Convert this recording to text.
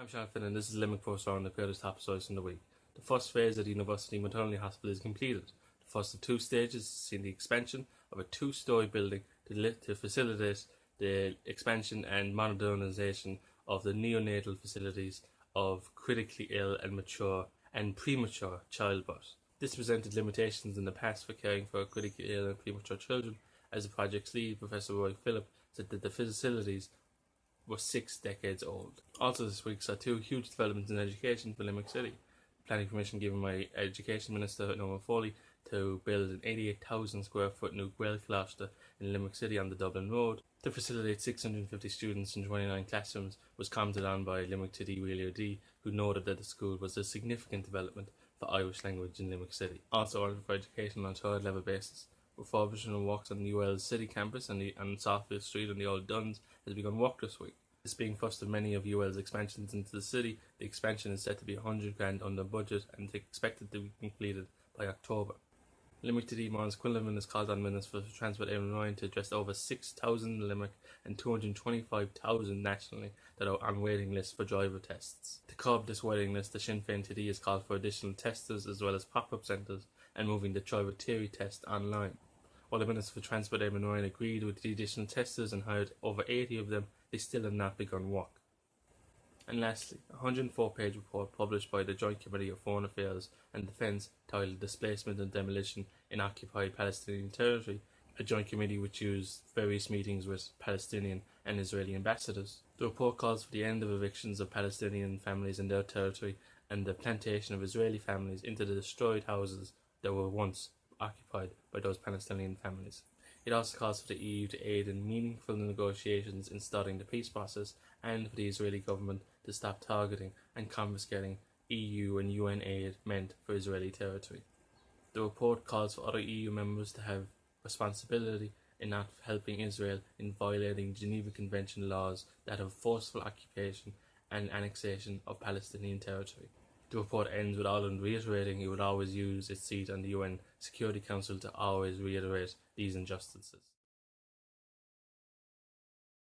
I'm Finnan and this is Limerick Post on the greatest top stories in the week. The first phase of the University Maternity Hospital is completed. The first of two stages has seen the expansion of a two-storey building to facilitate the expansion and modernisation of the neonatal facilities of critically ill and mature and premature childbirth. This presented limitations in the past for caring for critically ill and premature children, as the project's lead, Professor Roy Phillip, said that the facilities were 6 decades old. Also this week saw two huge developments in education for Limerick City. Planning permission given by Education Minister Norman Foley to build an 88,000 square foot new Gaelcholáiste in Limerick City on the Dublin Road to facilitate 650 students in 29 classrooms was commented on by Limerick City UL, who noted that the school was a significant development for Irish language in Limerick City. Also ordered for education on a third level basis. Refurbishment works on the UL City campus and Southfield Street and the Old Duns has begun work this week. This being first of many of UL's expansions into the city, the expansion is set to be $100,000 under budget and expected to be completed by October. Limerick City Mons Quinlan has called on Minister for Transport Eamon Ryan to address over 6,000 in Limerick and 225,000 nationally that are on waiting lists for driver tests. To curb this waiting list, the Sinn Féin TD has called for additional testers as well as pop-up centres and moving the driver theory test online. While the Minister for Transport Eamon Ryan agreed with the additional testers and hired over 80 of them, they still have not begun work. And lastly, a 104-page report published by the Joint Committee of Foreign Affairs and Defence titled Displacement and Demolition in Occupied Palestinian Territory, a joint committee which used various meetings with Palestinian and Israeli ambassadors. The report calls for the end of evictions of Palestinian families in their territory and the plantation of Israeli families into the destroyed houses that were once occupied by those Palestinian families. It also calls for the EU to aid in meaningful negotiations in starting the peace process and for the Israeli government to stop targeting and confiscating EU and UN aid meant for Israeli territory. The report calls for other EU members to have responsibility in not helping Israel in violating Geneva Convention laws that have forceful occupation and annexation of Palestinian territory. The report ends with Ireland reiterating it would always use its seat on the UN Security Council to always reiterate these injustices.